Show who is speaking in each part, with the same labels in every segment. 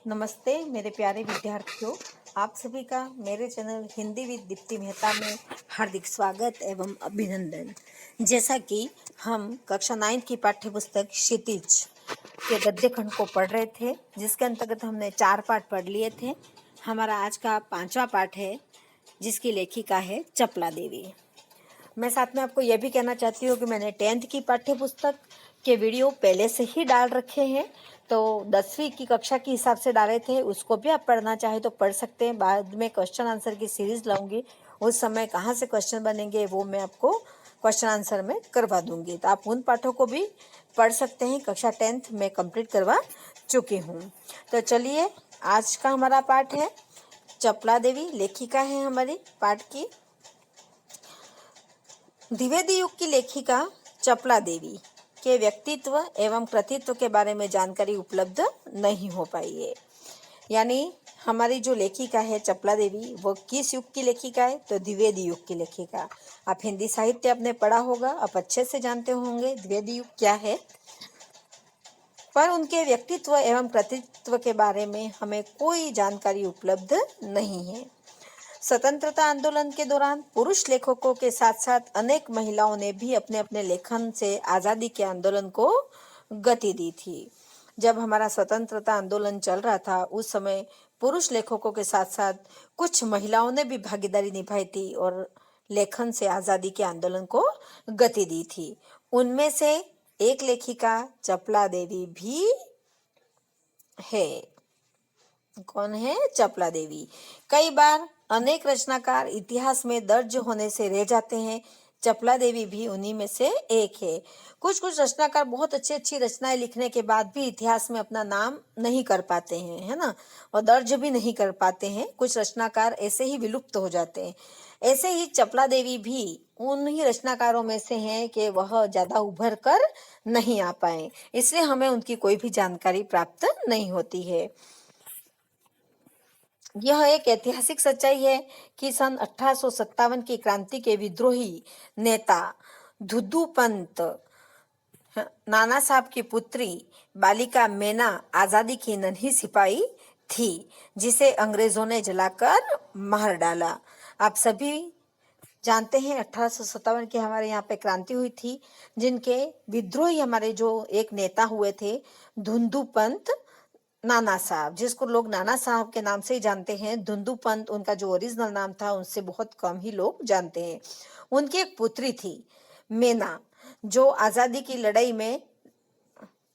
Speaker 1: नमस्ते मेरे प्यारे विद्यार्थियों, आप सभी का मेरे चैनल हिंदी विद दीप्ति मेहता में हार्दिक स्वागत एवं अभिनंदन। जैसा कि हम कक्षा 9 की पाठ्य पुस्तक क्षितिज के गद्य खंड को पढ़ रहे थे, जिसके अंतर्गत हमने 4 पाठ पढ़ लिए थे। हमारा आज का 5वां पाठ है, जिसकी लेखिका है चपला देवी। मैं साथ में आपको यह भी कहना चाहती हूँ कि मैंने 10th की पाठ्य पुस्तक के वीडियो पहले से ही डाल रखे हैं, तो 10वीं की कक्षा के हिसाब से डाले थे, उसको भी आप पढ़ना चाहे तो पढ़ सकते हैं। बाद में क्वेश्चन आंसर की सीरीज लाऊंगी, उस समय कहाँ से क्वेश्चन बनेंगे वो मैं आपको क्वेश्चन आंसर में करवा दूंगी, तो आप उन पाठों को भी पढ़ सकते हैं। कक्षा 10th में कंप्लीट करवा चुकी हूँ। तो चलिए, आज का हमारा पाठ है चपला देवी। लेखिका है हमारी पाठ की द्विवेदी युग की लेखिका चपला देवी के व्यक्तित्व एवं कृतित्व के बारे में जानकारी उपलब्ध नहीं हो पाई है। यानी हमारी जो लेखिका है चपला देवी, वो किस युग की लेखिका है? तो द्विवेदी युग की लेखिका। आप हिंदी साहित्य आपने पढ़ा होगा, आप अच्छे से जानते होंगे द्विवेदी युग क्या है, पर उनके व्यक्तित्व एवं कृतित्व के बारे में हमें कोई जानकारी उपलब्ध नहीं है। स्वतंत्रता आंदोलन के दौरान पुरुष लेखकों के साथ साथ अनेक महिलाओं ने भी अपने अपने लेखन से आज़ादी के आंदोलन को गति दी थी। जब हमारा स्वतंत्रता आंदोलन चल रहा था, उस समय पुरुष लेखकों के साथ साथ कुछ महिलाओं ने भी भागीदारी निभाई थी और लेखन से आज़ादी के आंदोलन को गति दी थी। उनमें से एक लेखिका चपला देवी भी है। कौन है? चपला देवी। कई बार अनेक रचनाकार इतिहास में दर्ज होने से रह जाते हैं, चपला देवी भी उन्हीं में से एक है। कुछ रचनाकार बहुत अच्छी रचनाएं लिखने के बाद भी इतिहास में अपना नाम नहीं कर पाते हैं, है ना, और दर्ज भी नहीं कर पाते हैं। कुछ रचनाकार ऐसे ही विलुप्त हो जाते हैं। ऐसे ही चपला देवी भी उन ही रचनाकारों में से हैं कि वह ज्यादा उभर कर नहीं आ पाए, इसलिए हमें उनकी कोई भी जानकारी प्राप्त नहीं होती है। यह एक ऐतिहासिक सच्चाई है कि सन 1857 की क्रांति के विद्रोही नेता धुद्दू पंत नाना साहब की पुत्री बालिका मेना आजादी की नन्ही सिपाही थी, जिसे अंग्रेजों ने जलाकर मार डाला। आप सभी जानते हैं 1857 की हमारे यहाँ पे क्रांति हुई थी, जिनके विद्रोही हमारे जो एक नेता हुए थे धुंधु पंत नाना साहब, जिसको लोग नाना साहब के नाम से ही जानते हैं। धुंधु पंत उनका जो ओरिजिनल नाम था, उनसे बहुत कम ही लोग जानते हैं। उनकी एक पुत्री थी मेना, जो आजादी की लड़ाई में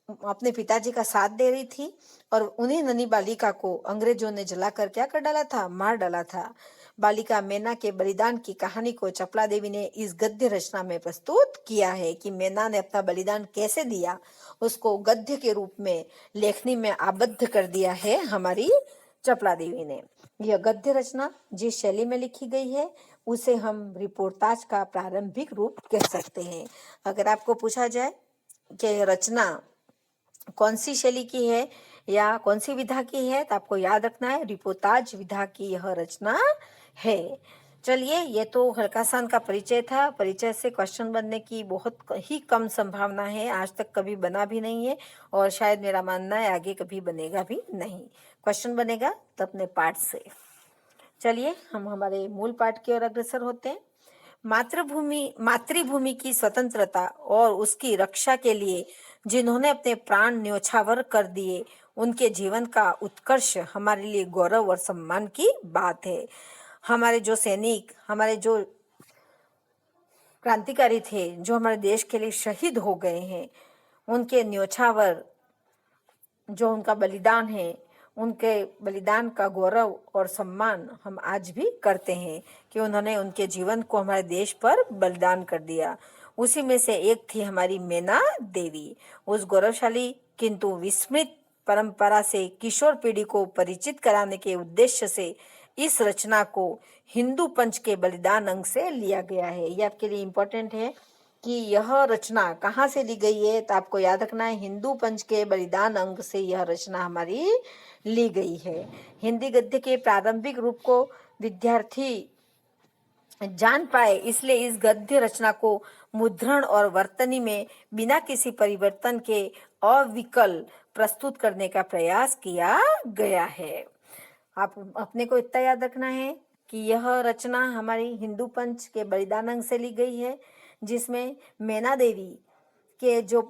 Speaker 1: अपने पिताजी का साथ दे रही थी, और उन्हीं नन्ही बालिका को अंग्रेजों ने जलाकर क्या कर डाला था? मार डाला था। बालिका मेना के बलिदान की कहानी को चपला देवी ने इस गद्य रचना में प्रस्तुत किया है कि मेना ने अपना बलिदान कैसे दिया, उसको गद्य के रूप में लेखनी में आबद्ध कर दिया है हमारी चपला देवी ने। यह गद्य रचना जिस शैली में लिखी गई है, उसे हम रिपोर्टाज का प्रारंभिक रूप कह सकते हैं। अगर आपको पूछा जाए कि रचना कौन सी शैली की है या कौन सी विधा की है, तो आपको याद रखना है रिपोर्टाज विधा की यह रचना है। चलिए, ये तो हल्का सा का परिचय था। परिचय से क्वेश्चन बनने की बहुत ही कम संभावना है, आज तक कभी बना भी नहीं है, और शायद मेरा मानना है आगे कभी बनेगा भी नहीं। क्वेश्चन बनेगा तो अपने पाठ से। चलिए, हम हमारे मूल पाठ की ओर अग्रसर होते हैं। मातृभूमि की स्वतंत्रता और उसकी रक्षा के लिए जिन्होंने अपने प्राण न्योछावर कर दिए, उनके जीवन का उत्कर्ष हमारे लिए गौरव और सम्मान की बात है। हमारे जो सैनिक, हमारे जो क्रांतिकारी थे, जो हमारे देश के लिए शहीद हो गए हैं, उनके न्योछावर, जो उनका बलिदान है, उनके बलिदान का गौरव और सम्मान हम आज भी करते हैं कि उन्होंने उनके जीवन को हमारे देश पर बलिदान कर दिया। उसी में से एक थी हमारी मेना देवी। उस गौरवशाली किंतु विस्मृत परंपरा से किशोर पीढ़ी को परिचित कराने के उद्देश्य से इस रचना को हिंदू पंच के बलिदान अंग से लिया गया है। ये आपके लिए इम्पोर्टेंट है कि यह रचना कहाँ से ली गई है, तो आपको याद रखना है हिंदू पंच के बलिदान अंग से यह रचना हमारी ली गई है। हिंदी गद्य के प्रारंभिक रूप को विद्यार्थी जान पाए, इसलिए इस गद्य रचना को मुद्रण और वर्तनी में बिना किसी परिवर्तन के अविकल प्रस्तुत करने का प्रयास किया गया है। आप अपने को इतना याद रखना है कि यह रचना हमारी हिंदू पंच के बलिदान अंग से ली गई है, जिसमें मैना देवी के जो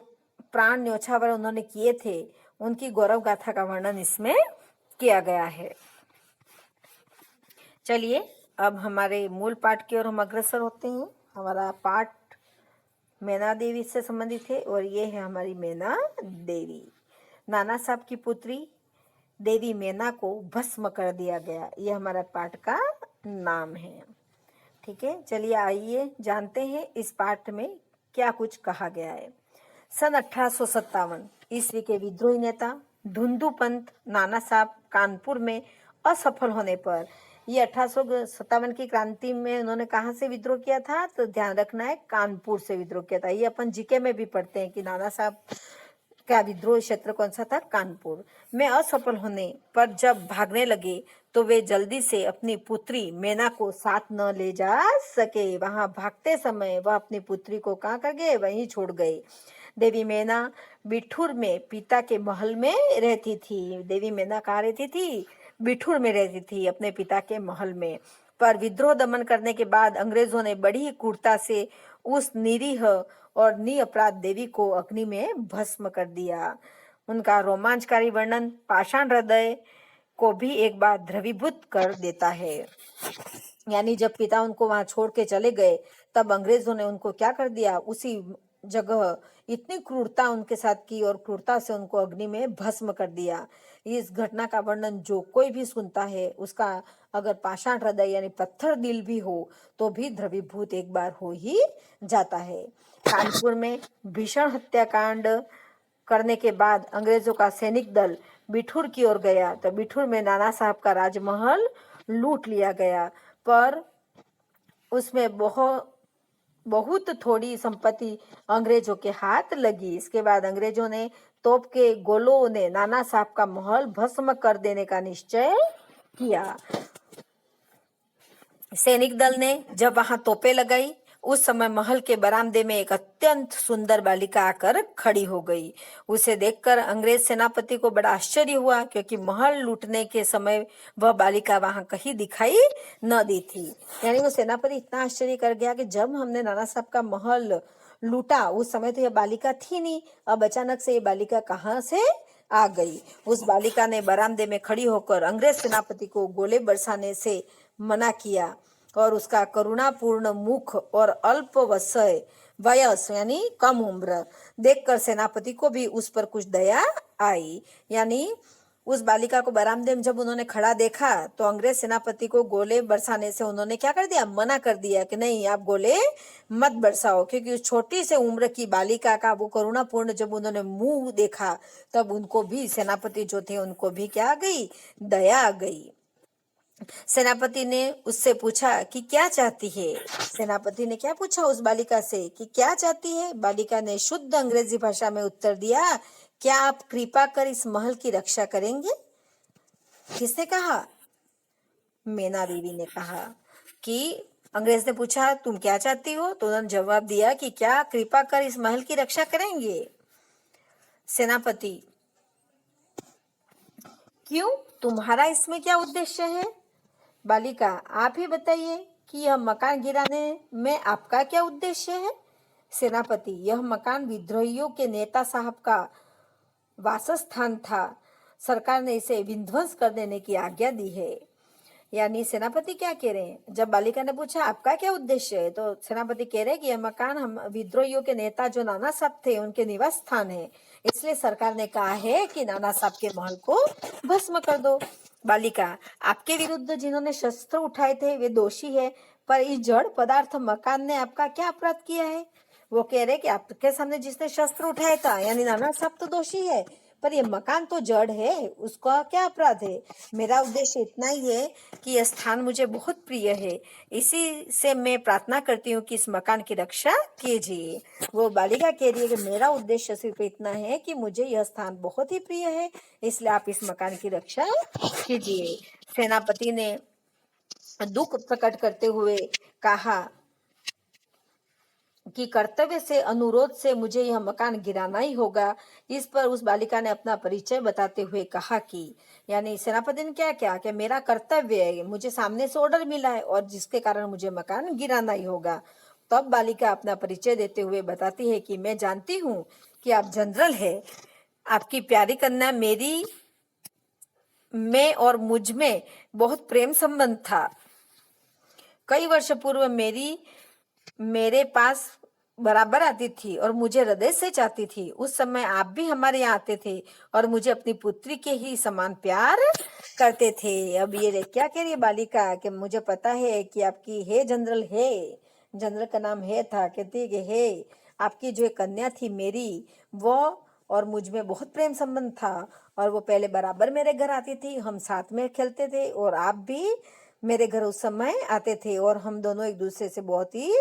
Speaker 1: प्राण न्योछावर उन्होंने किए थे, उनकी गौरव गाथा का वर्णन इसमें किया गया है। चलिए अब हमारे मूल पाठ की ओर हम अग्रसर होते हैं। हमारा पाठ मैना देवी से संबंधित है और ये है हमारी मैना देवी। नाना साहब की पुत्री देवी मैना को भस्म कर दिया गया, ये हमारा पाठ का नाम है। ठीक है, चलिए आइए जानते हैं इस पाठ में क्या कुछ कहा गया है। सन 1857 ईस्वी के विद्रोही नेता धुंधु पंत नाना साहब कानपुर में असफल होने पर, ये 1857 की क्रांति में उन्होंने कहाँ से विद्रोह किया था, तो ध्यान रखना है कानपुर से विद्रोह किया था। ये अपन जीके में भी पढ़ते हैं कि नाना साहब का विद्रोह क्षेत्र कौन सा था, कानपुर में असफल होने पर जब भागने लगे तो वे जल्दी से अपनी पुत्री मैना को साथ न ले जा सके। वहां भागते समय वह अपनी पुत्री को कहाँ कर गए, वहीं छोड़ गए। देवी मैना बिठूर में पिता के महल में रहती थी। देवी मैना कहाँ रहती थी, बिठूर में रहती थी, अपने पिता के महल में। पर विद्रोह दमन करने के बाद अंग्रेजों ने बड़ी ही क्रूरता से उस निरीह और निअपराध देवी को अग्नि में भस्म कर दिया। उनका रोमांचकारी वर्णन पाषाण हृदय को भी एक बार द्रवीभूत कर देता है। यानी जब पिता उनको वहां छोड़ के चले गए, तब अंग्रेजों ने उनको क्या कर दिया, उसी जगह इतनी क्रूरता उनके साथ की और क्रूरता से उनको अग्नि में भस्म कर दिया। इस घटना का वर्णन जो कोई भी सुनता है, उसका अगर पाषाण हृदय यानी पत्थर दिल भी हो तो भी द्रवीभूत एक बार हो ही जाता है। कानपुर में भीषण हत्याकांड करने के बाद अंग्रेजों का सैनिक दल बिठूर की ओर गया, तो बिठूर में नाना साहब का राजमहल लूट लिया गया, पर उसमें बहुत थोड़ी संपत्ति अंग्रेजों के हाथ लगी। इसके बाद अंग्रेजों ने तोप के गोलों ने नाना साहब का महल भस्म कर देने का निश्चय किया। सैनिक दल ने जब वहां तोपें लगाई, उस समय महल के बरामदे में एक अत्यंत सुंदर बालिका आकर खड़ी हो गई। उसे देखकर अंग्रेज सेनापति को बड़ा आश्चर्य हुआ, क्योंकि महल लूटने के समय वह बालिका वहां कहीं दिखाई न दी थी। यानी वो सेनापति इतना आश्चर्य कर गया कि जब हमने नाना साहब का महल लूटा, उस समय तो यह बालिका थी नहीं, अब अचानक से ये बालिका कहाँ से आ गई। उस बालिका ने बरामदे में खड़ी होकर अंग्रेज सेनापति को गोले बरसाने से मना किया, और उसका करुणापूर्ण मुख और अल्प वयस यानी कम उम्र देखकर सेनापति को भी उस पर कुछ दया आई। यानी उस बालिका को बरामदे में जब उन्होंने खड़ा देखा, तो अंग्रेज सेनापति को गोले बरसाने से उन्होंने क्या कर दिया, मना कर दिया कि नहीं, आप गोले मत बरसाओ। क्योंकि उस छोटी से उम्र की बालिका का वो करुणापूर्ण जब उन्होंने मुंह देखा, तब उनको भी, सेनापति जो थे उनको भी क्या आ गई, दया आ गई। सेनापति ने उससे पूछा कि क्या चाहती है। सेनापति ने क्या पूछा उस बालिका से कि क्या चाहती है। बालिका ने शुद्ध अंग्रेजी भाषा में उत्तर दिया, क्या आप कृपा कर इस महल की रक्षा करेंगे। किसने कहा, मैना देवी ने कहा कि अंग्रेज ने पूछा तुम क्या चाहती हो, तो उन्होंने जवाब दिया कि क्या कृपा कर इस महल की रक्षा करेंगे। सेनापति, क्यों, तुम्हारा इसमें क्या उद्देश्य है। बालिका, आप ही बताइए कि यह मकान गिराने में आपका क्या उद्देश्य है। सेनापति, यह मकान विद्रोहियों के नेता साहब का वासस्थान था, सरकार ने इसे विध्वंस कर देने की आज्ञा दी है। यानी सेनापति क्या कह रहे हैं, जब बालिका ने पूछा आपका क्या उद्देश्य है, तो सेनापति कह रहे हैं कि यह मकान हम विद्रोहियों के नेता जो नाना साहब थे उनके निवास स्थान है, इसलिए सरकार ने कहा है कि नाना साहब के महल को भस्म कर दो। बालिका, आपके विरुद्ध जिन्होंने शस्त्र उठाए थे वे दोषी है, पर इस जड़ पदार्थ मकान ने आपका क्या अपराध किया है। वो कह रहे कि आपके सामने जिसने शस्त्र उठाया था यानी नाना साहब तो दोषी है, पर ये मकान तो जड़ है, उसका क्या अपराध है। मेरा उद्देश्य इतना ही है कि यह स्थान मुझे बहुत प्रिय है, इसी से मैं प्रार्थना करती हूँ कि इस मकान की रक्षा कीजिए। वो बालिका कह रही है कि मेरा उद्देश्य सिर्फ इतना है कि मुझे यह स्थान बहुत ही प्रिय है, इसलिए आप इस मकान की रक्षा कीजिए। सेनापति ने दुख प्रकट करते हुए कहा कि कर्तव्य से अनुरोध से मुझे यह मकान गिराना ही होगा। इस पर उस बालिका ने अपना परिचय बताते हुए कहा कि यानी सेनापति ने क्या क्या कि मेरा कर्तव्य है, मुझे सामने से ऑर्डर मिला है और जिसके कारण मुझे मकान गिराना ही होगा। तब बालिका अपना परिचय देते हुए बताती है कि मैं जानती हूँ कि आप जनरल है, आपकी प्यारी कन्या में और मुझ में बहुत प्रेम संबंध था। कई वर्ष पूर्व मेरे पास बराबर आती थी और मुझे हृदय से चाहती थी। उस समय आप भी हमारे यहाँ आते थे और मुझे अपनी पुत्री के ही समान प्यार करते थे। अब ये क्या कह रही है बालिका कि मुझे पता है कि आपकी है जनरल का नाम है था, कहती है कि है आपकी जो कन्या थी मेरी, वो और मुझ में बहुत प्रेम संबंध था और वो पहले बराबर मेरे घर आती थी, हम साथ में खेलते थे और आप भी मेरे घर उस समय आते थे और हम दोनों एक दूसरे से बहुत ही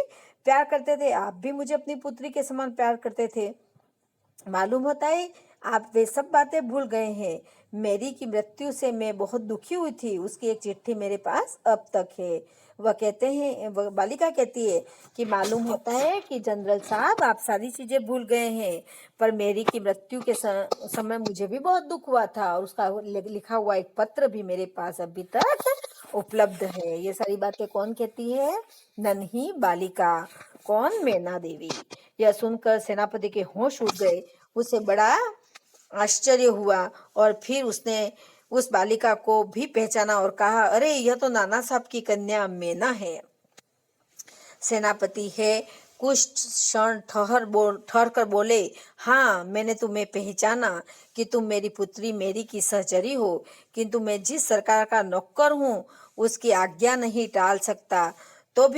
Speaker 1: प्यार करते थे। आप भी मुझे अपनी पुत्री के समान प्यार करते थे। मालूम होता है आप वे सब बातें भूल गए हैं। मेरी की मृत्यु से मैं बहुत दुखी हुई थी, उसकी एक चिट्ठी मेरे पास अब तक है। वह कहते हैं, वह बालिका कहती है कि मालूम होता है कि जनरल साहब आप सारी चीजें भूल गए हैं, पर मेरी की मृत्यु के समय मुझे भी बहुत दुख हुआ था और उसका लिखा हुआ एक पत्र भी मेरे पास अभी तक उपलब्ध है। ये सारी बातें कौन कहती है? नन्ही बालिका। कौन? मैना देवी। यह सुनकर सेनापति के होश उड़ गए। उसे बड़ा आश्चर्य हुआ और फिर उसने उस बालिका को भी पहचाना और कहा, अरे यह तो नाना साहब की कन्या मैना है। सेनापति है कुछ क्षण ठहर कर बोले, हाँ मैंने तुम्हें पहचाना कि तुम मेरी पुत्री मेरी की सहचरी हो, किंतु मैं जिस सरकार का नौकर हूँ उसकी आज्ञा नहीं टाल सकता, तो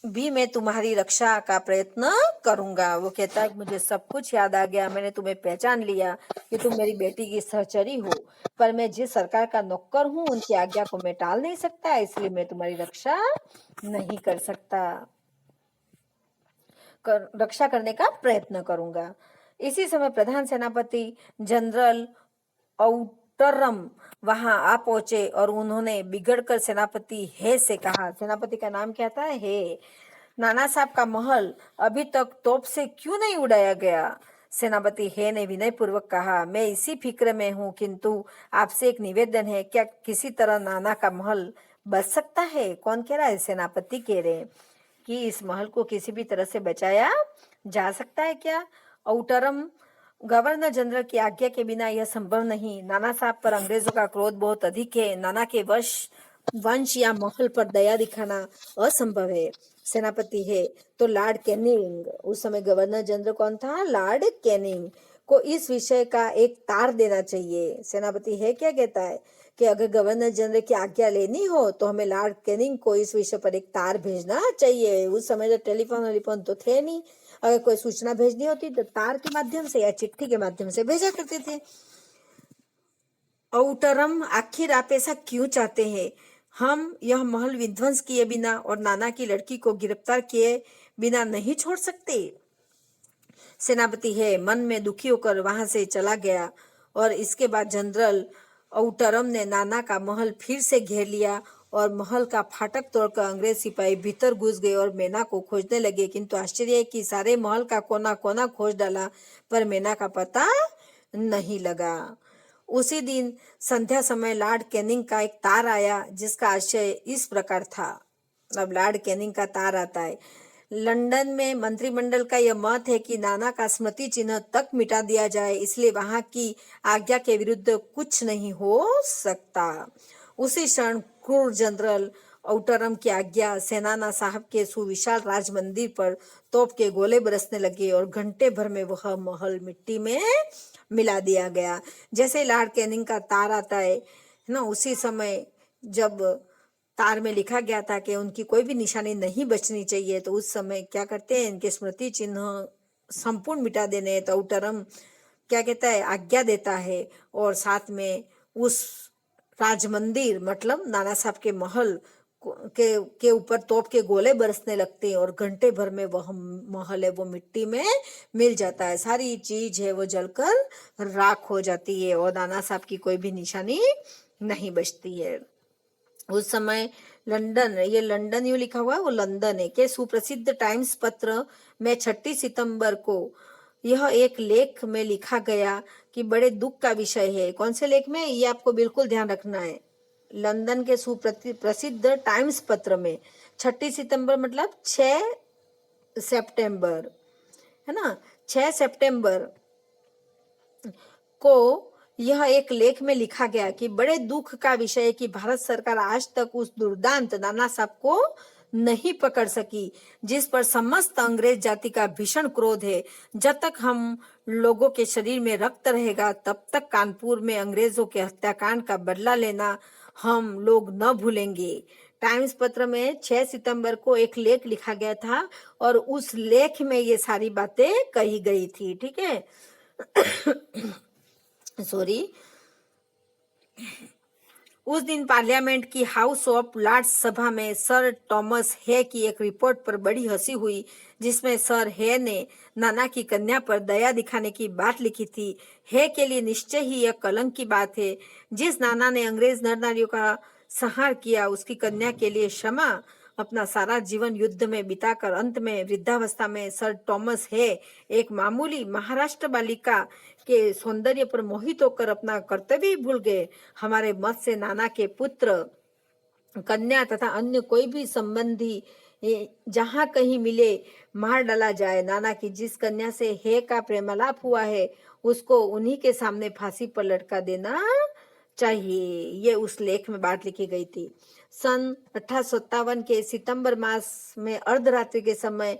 Speaker 1: भी मैं तुम्हारी रक्षा का प्रयत्न करूंगा। वो कहता है मुझे सब कुछ याद आ गया, मैंने तुम्हें पहचान लिया कि तुम मेरी बेटी की सहचरी हो, पर मैं जिस सरकार का नौकर हूँ उनकी आज्ञा को मैं टाल नहीं सकता, इसलिए मैं तुम्हारी रक्षा नहीं कर सकता, रक्षा करने का प्रयत्न करूंगा। इसी समय प्रधान सेनापति जनरल औटरम वहां आ पहुंचे और उन्होंने बिगड़कर सेनापति है से कहा, सेनापति का नाम क्या था? है। नाना साहब का महल अभी तक तोप से क्यों नहीं उड़ाया गया? सेनापति है ने विनय पूर्वक कहा, मैं इसी फिक्र में हूँ, किंतु आपसे एक निवेदन है, क्या किसी तरह नाना का महल बच सकता है? कौन कह रहा है? सेनापति कह रहे हैं कि इस महल को किसी भी तरह से बचाया जा सकता है क्या? औटरम, गवर्नर जनरल की आज्ञा के बिना यह संभव नहीं। नाना साहब पर अंग्रेजों का क्रोध बहुत अधिक है। नाना के वंश या महल पर दया दिखाना असंभव है। सेनापति है तो लॉर्ड कैनिंग, उस समय गवर्नर जनरल कौन था? लॉर्ड कैनिंग को इस विषय का एक तार देना चाहिए। सेनापति है क्या कहता है कि अगर गवर्नर जनरल की आज्ञा लेनी हो तो हमें लॉर्ड कैनिंग को इस विषय पर एक तार भेजना चाहिए। उस समय तो टेलीफोन तो थे नहीं, अगर कोई सूचना भेजनी होती तो तार के माध्यम से या चिट्ठी के माध्यम से भेजा करते थे। औटरम, आखिर आप ऐसा क्यों चाहते हैं? हम यह महल विध्वंस किए बिना और नाना की लड़की को गिरफ्तार किए बिना नहीं छोड़ सकते। सेनापति है मन में दुखी होकर वहां से चला गया और इसके बाद जनरल औटरम ने नाना का महल फिर से घेर लिया और महल का फाटक तोड़कर अंग्रेज सिपाही भीतर घुस गए और मैना को खोजने लगे, किंतु आश्चर्य है कि सारे महल का कोना कोना खोज डाला पर मैना का पता नहीं लगा। उसी दिन संध्या समय लॉर्ड कैनिंग का एक तार आया जिसका आशय इस प्रकार था। अब लॉर्ड कैनिंग का तार आता है, लंदन में मंत्रिमंडल का यह मत है कि नाना का स्मृति चिन्ह तक मिटा दिया जाए, इसलिए वहां की आज्ञा के विरुद्ध कुछ नहीं हो सकता। उसी क्षण क्रूर जनरल औटरम की आज्ञा सेनाना साहब के सुविशाल राज मंदिर पर तोप के गोले बरसने लगे और घंटे भर में वह महल मिट्टी में मिला दिया गया। जैसे लॉर्ड कैनिंग का तार आता है ना, उसी समय जब तार में लिखा गया था कि उनकी कोई भी निशानी नहीं बचनी चाहिए, तो उस समय क्या करते हैं, इनके स्मृति चिन्ह संपूर्ण मिटा देने। तो औटरम क्या कहता है, आज्ञा देता है और साथ में उस राज मंदिर मतलब नाना साहब के महल के ऊपर तोप के गोले बरसने लगते हैं और घंटे भर में वह महल है वो मिट्टी में मिल जाता है, सारी चीज है वो जलकर राख हो जाती है और नाना साहब की कोई भी निशानी नहीं बचती है। उस समय लंदन, ये लंदन यूं लिखा हुआ है, वो लंदन है, के सुप्रसिद्ध टाइम्स पत्र में 6 सितंबर को यह एक लेख में लिखा गया कि बड़े दुख का विषय है। कौन से लेख में, ये आपको बिल्कुल ध्यान रखना है। लंदन के सुप्रसिद्ध टाइम्स पत्र में 6 सितंबर मतलब 6 सितंबर, है ना, 6 सितंबर को यह एक लेख में लिखा गया कि बड़े दुख का विषय है कि भारत सरकार आज तक उस दुर्दांत नाना साहब को नहीं पकड़ सकी जिस पर समस्त अंग्रेज जाति का भीषण क्रोध है। जब तक हम लोगों के शरीर में रक्त रहेगा तब तक कानपुर में अंग्रेजों के हत्याकांड का बदला लेना हम लोग न भूलेंगे। टाइम्स पत्र में 6 सितंबर को एक लेख लिखा गया था और उस लेख में ये सारी बातें कही गई थी। ठीक है, सॉरी। उस दिन पार्लियामेंट की हाउस ऑफ लॉर्ड्स सभा में सर थॉमस हे की एक रिपोर्ट पर बड़ी हंसी हुई, जिसमें सर हे ने नाना की कन्या पर दया दिखाने की बात लिखी थी। हे के लिए निश्चय ही यह कलंक की बात है। जिस नाना ने अंग्रेज नर नारियों का संहार किया, उसकी कन्या के लिए क्षमा। अपना सारा जीवन युद्ध में बिताकर अंत में वृद्धावस्था में सर थॉमस हे एक मामूली महाराष्ट्र बालिका के सौंदर्य पर मोहित होकर अपना कर्तव्य भूल गए। हमारे मत से नाना के पुत्र, कन्या तथा अन्य कोई भी संबंधी जहाँ कहीं मिले मार डाला जाए। नाना की जिस कन्या से हे का प्रेमालाप हुआ है उसको उन्हीं के सामने फांसी पर लटका देना चाहिए। ये उस लेख में बात लिखी गई थी। सन 1857 के सितंबर मास में अर्धरात्रि के समय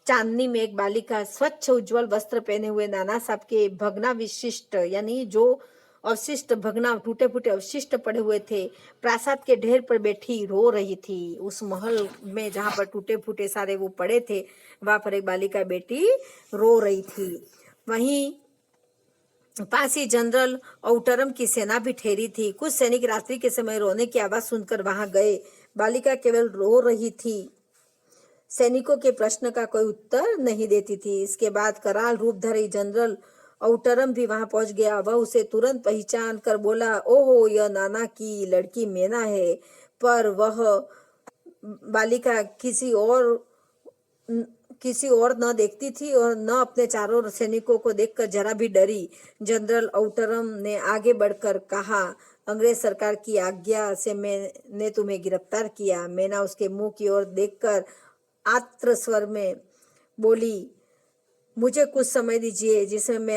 Speaker 1: चांदनी में एक बालिका स्वच्छ उज्जवल वस्त्र पहने हुए नाना साहब के भग्नावशिष्ट, यानी जो अवशिष्ट भगना टूटे फूटे अवशिष्ट पड़े हुए थे, प्रासाद के ढेर पर बैठी रो रही थी। उस महल में जहाँ पर टूटे फूटे सारे वो पड़े थे, वहां पर एक बालिका बेटी रो रही थी। वहीं पास ही जनरल औटरम की सेना भी ठहरी थी। कुछ सैनिक रात्रि के समय रोने की आवाज सुनकर वहां गए। बालिका केवल रो रही थी, सैनिकों के प्रश्न का कोई उत्तर नहीं देती थी। इसके बाद कराल रूपधारी जनरल औटरम भी वहां पहुंच गया। वह उसे तुरंत पहचान कर बोला, ओहो, यह नाना की लड़की मेना है। पर वह बालिका किसी और न देखती थी और न अपने चारों सैनिकों को देखकर जरा भी डरी। जनरल औटरम ने आगे बढ़कर कहा, अंग्रेज सरकार की आज्ञा से मैंने तुम्हें गिरफ्तार किया। मैना उसके मुंह की ओर देखकर आर्द्र स्वर में बोली, मुझे कुछ समय दीजिए जिसमें मैं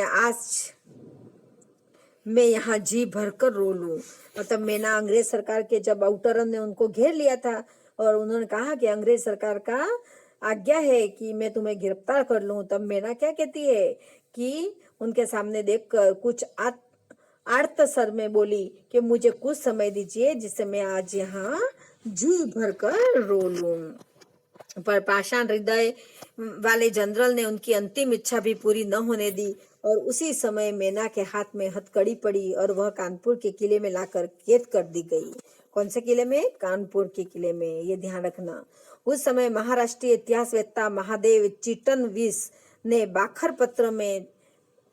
Speaker 1: यहाँ जी भरकर रो लूं। मतलब मैना अंग्रेज सरकार के, जब औटरम ने उनको घेर लिया था और उन्होंने कहा कि अंग्रेज सरकार का आज्ञा है कि मैं तुम्हें गिरफ्तार कर लूं, तब मैना क्या कहती है कि उनके सामने देखकर कुछ आर्त स्वर में बोली कि मुझे कुछ समय दीजिए जिससे मैं आज यहाँ जी भरकर रो लूं। पर पाषाण हृदय वाले जनरल ने उनकी अंतिम इच्छा भी पूरी न होने दी और उसी समय मैना के हाथ में हथकड़ी पड़ी और वह कानपुर के किले में लाकर कैद कर दी गई। कौन से किले में? कानपुर के किले में, ये ध्यान रखना। उस समय महाराष्ट्रीय इतिहासवेत्ता महादेव चिटनवीस ने बाखर पत्र में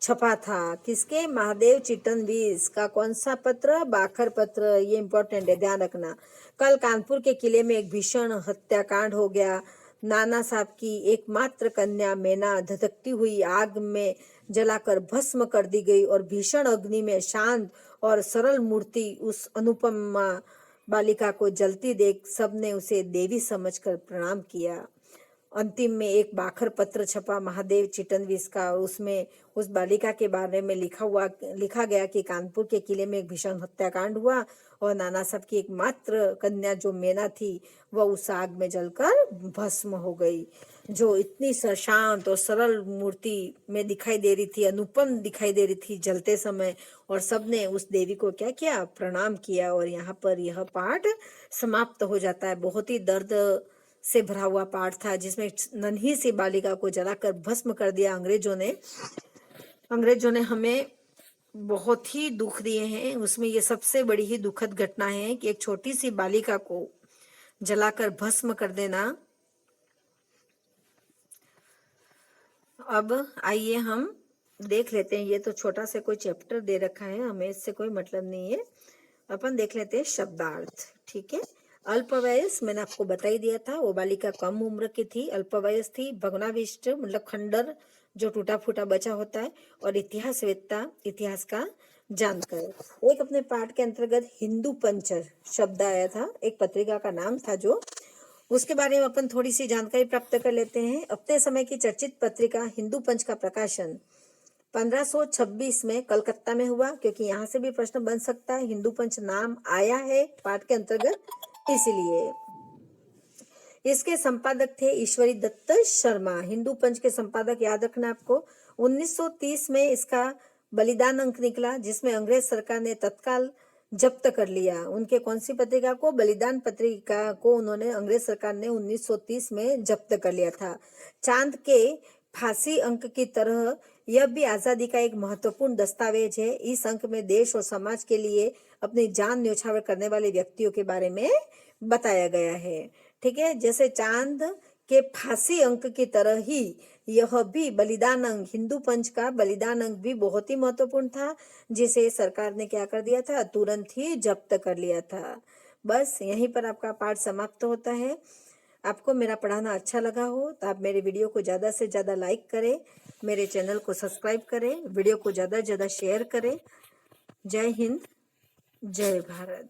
Speaker 1: छपा था। किसके? महादेव चिटनवीस का कौन सा पत्र? बाखर पत्र। ये इंपॉर्टेंट है, ध्यान रखना। कल कानपुर के किले में एक भीषण हत्याकांड हो गया। नाना साहब की एकमात्र कन्या मैना धधकती हुई आग में जलाकर भस्म कर दी गई और भीषण अग्नि में शांत और सरल मूर्ति उस अनुपमा बालिका को जलती देख सबने उसे देवी समझकर प्रणाम किया। अंतिम में एक बाखर पत्र छपा महादेव चिटनवीस का, और उसमें उस बालिका के बारे में लिखा गया कि कानपुर के किले में एक भीषण हत्याकांड हुआ और नाना साहब की एकमात्र कन्या जो मैना थी वह उस आग में जलकर भस्म हो गई। जो इतनी शांत और सरल मूर्ति में दिखाई दे रही थी, अनुपम दिखाई दे रही थी जलते समय, और सबने उस देवी को क्या किया? प्रणाम किया। और यहाँ पर यह पाठ समाप्त हो जाता है। बहुत ही दर्द से भरा हुआ पाठ था जिसमें नन्ही सी बालिका को जलाकर भस्म कर दिया अंग्रेजों ने हमें बहुत ही दुख दिए हैं। उसमें ये सबसे बड़ी ही दुखद घटना है कि एक छोटी सी बालिका को जलाकर भस्म कर देना। अब आइए हम देख लेते हैं, ये तो छोटा सा कोई चैप्टर दे रखा है, हमें इससे कोई मतलब नहीं है। अपन देख लेते हैं शब्दार्थ। ठीक है, अल्पवयस मैंने आपको बता ही दिया था, वो बालिका कम उम्र की थी, अल्पवयस थी। भग्नाविष्ट मतलब खंडर जो टूटा फूटा बचा होता है, और इतिहासवेत्ता, इतिहास का जानकर। एक अपने पाठ के अंतर्गत हिंदू पंच शब्द आया था, एक पत्रिका का नाम था जो, उसके बारे में अपन थोड़ी सी जानकारी प्राप्त कर लेते हैं। अपने समय की चर्चित पत्रिका हिंदू पंच का प्रकाशन 1526 में कलकत्ता में हुआ, क्योंकि यहाँ से भी प्रश्न बन सकता है, हिंदू पंच नाम आया है पाठ के अंतर्गत, इसलिए। इसके संपादक थे ईश्वरी दत्त शर्मा। हिंदू पंच के संपादक याद रखना आपको। 1930 में इसका बलिदान अंक निकला, जिसमें अंग्रेज सरकार ने तत्काल जब्त कर लिया। उनके कौन सी पत्रिका को? बलिदान पत्रिका को उन्होंने, अंग्रेज सरकार ने 1930 में जब्त कर लिया था। चांद के फांसी अंक की तरह यह भी आजादी का एक महत्वपूर्ण दस्तावेज है। इस अंक में देश और समाज के लिए अपनी जान न्यौछावर करने वाले व्यक्तियों के बारे में बताया गया है। ठीक है, जैसे चांद के फांसी अंक की तरह ही यह भी बलिदान अंक, हिंदू पंच का बलिदान अंक भी बहुत ही महत्वपूर्ण था, जिसे सरकार ने क्या कर दिया था? तुरंत ही जब्त कर लिया था। बस यहीं पर आपका पाठ समाप्त होता है। आपको मेरा पढ़ाना अच्छा लगा हो तो आप मेरे वीडियो को ज़्यादा से ज़्यादा लाइक करें, मेरे चैनल को सब्सक्राइब करें, वीडियो को ज़्यादा से ज़्यादा शेयर करें। जय हिंद, जय भारत।